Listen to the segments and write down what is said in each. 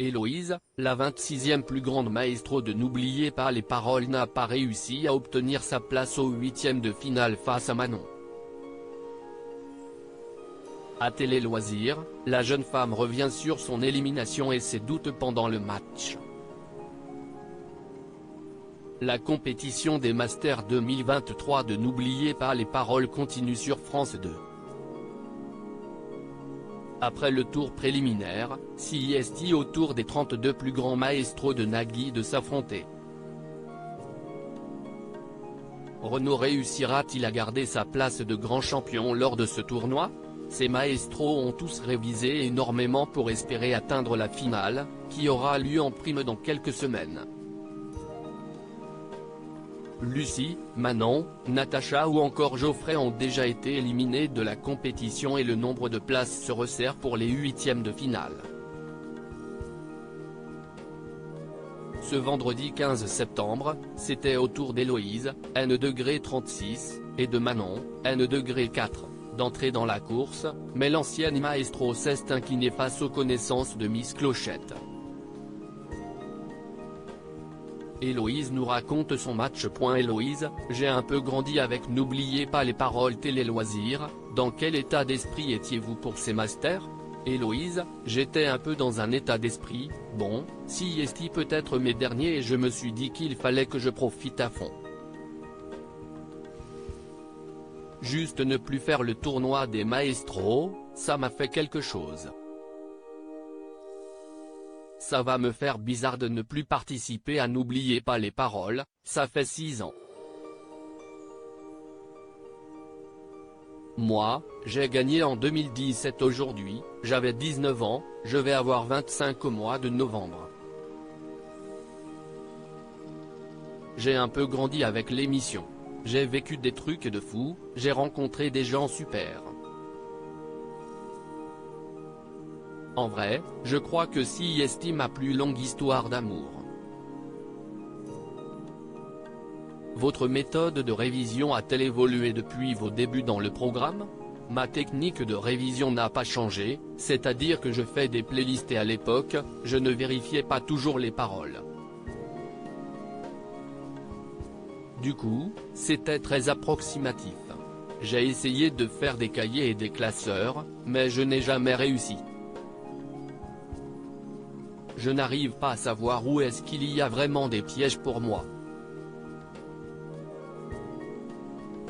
Héloïse, la 26e plus grande maestro de N'oubliez pas les paroles n'a pas réussi à obtenir sa place au 8e de finale face à Manon. À Télé Loisirs, la jeune femme revient sur son élimination et ses doutes pendant le match. La compétition des Masters 2023 de N'oubliez pas les paroles continue sur France 2. Après le tour préliminaire, CIST au tour des 32 plus grands maestros de Nagui de s'affronter. Renaud réussira-t-il à garder sa place de grand champion lors de ce tournoi? Ces maestros ont tous révisé énormément pour espérer atteindre la finale, qui aura lieu en prime dans quelques semaines. Lucie, Manon, Natacha ou encore Geoffrey ont déjà été éliminés de la compétition et le nombre de places se resserre pour les huitièmes de finale. Ce vendredi 15 septembre, c'était au tour d'Héloïse, N°36, et de Manon, N°4, d'entrer dans la course, mais l'ancienne maestro s'est inclinée face aux connaissances de Miss Clochette. Héloïse nous raconte son match. Héloïse, j'ai un peu grandi avec N'oubliez pas les paroles Télé Loisirs, dans quel état d'esprit étiez-vous pour ces masters? Héloïse, j'étais un peu dans un état d'esprit, bon, CIST peut-être mes derniers et je me suis dit qu'il fallait que je profite à fond. Juste ne plus faire le tournoi des maestros, ça m'a fait quelque chose. Ça va me faire bizarre de ne plus participer à N'oubliez pas les paroles, ça fait 6 ans. Moi, j'ai gagné en 2017. Aujourd'hui, j'avais 19 ans, je vais avoir 25 au mois de novembre. J'ai un peu grandi avec l'émission. J'ai vécu des trucs de fou, j'ai rencontré des gens super. En vrai, je crois que CIST ma plus longue histoire d'amour. Votre méthode de révision a-t-elle évolué depuis vos débuts dans le programme? Ma technique de révision n'a pas changé, c'est-à-dire que je fais des playlists et à l'époque, je ne vérifiais pas toujours les paroles. Du coup, c'était très approximatif. J'ai essayé de faire des cahiers et des classeurs, mais je n'ai jamais réussi. Je n'arrive pas à savoir où est-ce qu'il y a vraiment des pièges pour moi.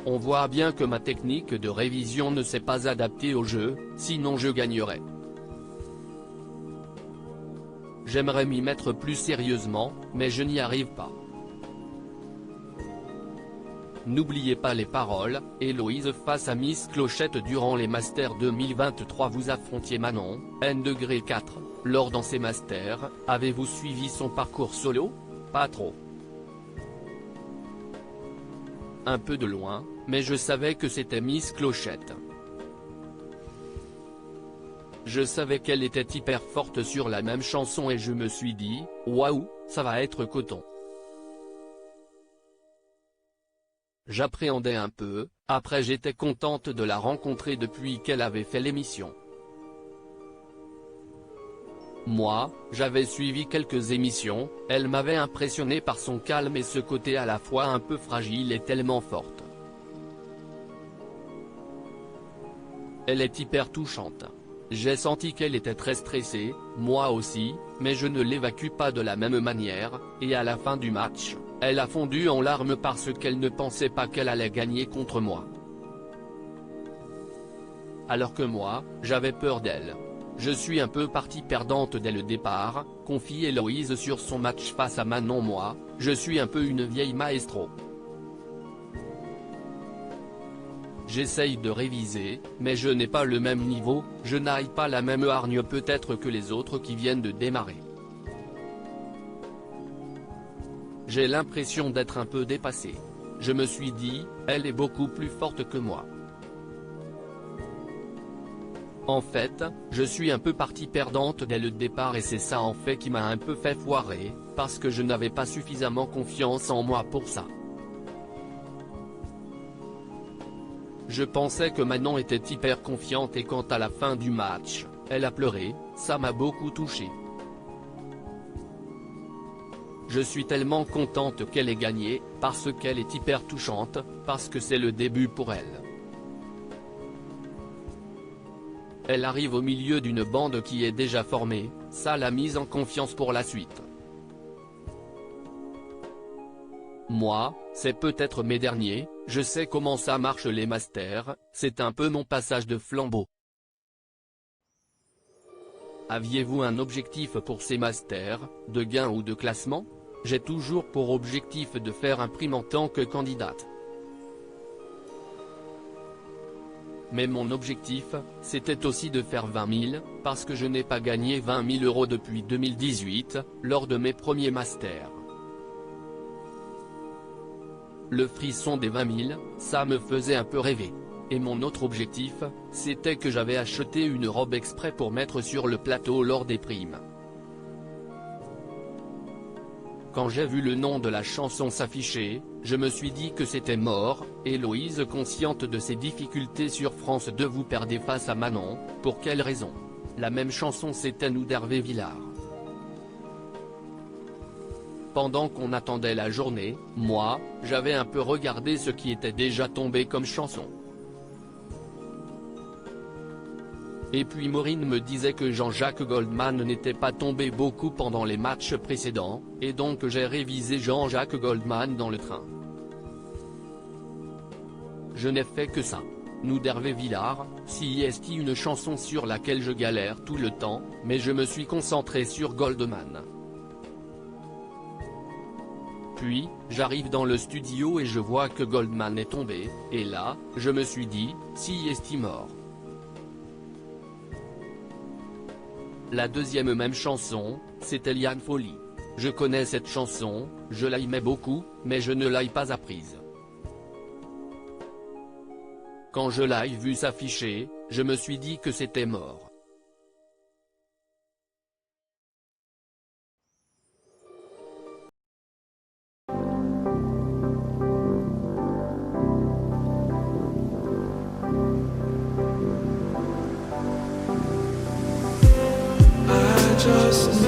On voit bien que ma technique de révision ne s'est pas adaptée au jeu, sinon je gagnerais. J'aimerais m'y mettre plus sérieusement, mais je n'y arrive pas. N'oubliez pas les paroles, Héloïse face à Miss Clochette durant les Masters 2023. Vous affrontiez Manon, N°4, lors dans ces Masters, avez-vous suivi son parcours solo? Pas trop. Un peu de loin, mais je savais que c'était Miss Clochette. Je savais qu'elle était hyper forte sur la même chanson et je me suis dit, waouh, ça va être coton. J'appréhendais un peu, après j'étais contente de la rencontrer depuis qu'elle avait fait l'émission. Moi, j'avais suivi quelques émissions, elle m'avait impressionné par son calme et ce côté à la fois un peu fragile et tellement forte. Elle est hyper touchante. J'ai senti qu'elle était très stressée, moi aussi, mais je ne l'évacue pas de la même manière, et à la fin du match, elle a fondu en larmes parce qu'elle ne pensait pas qu'elle allait gagner contre moi. Alors que moi, j'avais peur d'elle. Je suis un peu partie perdante dès le départ, confie Héloïse sur son match face à Manon. Moi, je suis un peu une vieille maestro. J'essaye de réviser, mais je n'ai pas le même niveau, je n'ai pas la même hargne peut-être que les autres qui viennent de démarrer. J'ai l'impression d'être un peu dépassée. Je me suis dit, elle est beaucoup plus forte que moi. En fait, je suis un peu partie perdante dès le départ et c'est ça en fait qui m'a un peu fait foirer, parce que je n'avais pas suffisamment confiance en moi pour ça. Je pensais que Manon était hyper confiante et quand à la fin du match, elle a pleuré, ça m'a beaucoup touché. Je suis tellement contente qu'elle ait gagné, parce qu'elle est hyper touchante, parce que c'est le début pour elle. Elle arrive au milieu d'une bande qui est déjà formée, ça l'a mise en confiance pour la suite. Moi, c'est peut-être mes derniers, je sais comment ça marche les masters, c'est un peu mon passage de flambeau. Aviez-vous un objectif pour ces masters, de gain ou de classement? J'ai toujours pour objectif de faire un prime en tant que candidate. Mais mon objectif, c'était aussi de faire 20 000, parce que je n'ai pas gagné 20 000 € depuis 2018, lors de mes premiers masters. Le frisson des 20 000, ça me faisait un peu rêver. Et mon autre objectif, c'était que j'avais acheté une robe exprès pour mettre sur le plateau lors des primes. Quand j'ai vu le nom de la chanson s'afficher, je me suis dit que c'était mort. Héloïse consciente de ses difficultés sur France 2 vous perdez face à Manon, pour quelle raison? La même chanson c'était nous d'Hervé Villard. Pendant qu'on attendait la journée, moi, j'avais un peu regardé ce qui était déjà tombé comme chanson. Et puis Maureen me disait que Jean-Jacques Goldman n'était pas tombé beaucoup pendant les matchs précédents, et donc j'ai révisé Jean-Jacques Goldman dans le train. Je n'ai fait que ça. Nous d'Hervé Villard, si est une chanson sur laquelle je galère tout le temps, mais je me suis concentré sur Goldman. Puis, j'arrive dans le studio et je vois que Goldman est tombé, et là, je me suis dit, si est mort. La deuxième même chanson, c'était Liane Folly. Je connais cette chanson, je l'aimais beaucoup, mais je ne l'ai pas apprise. Quand je l'ai vu s'afficher, je me suis dit que c'était mort. Just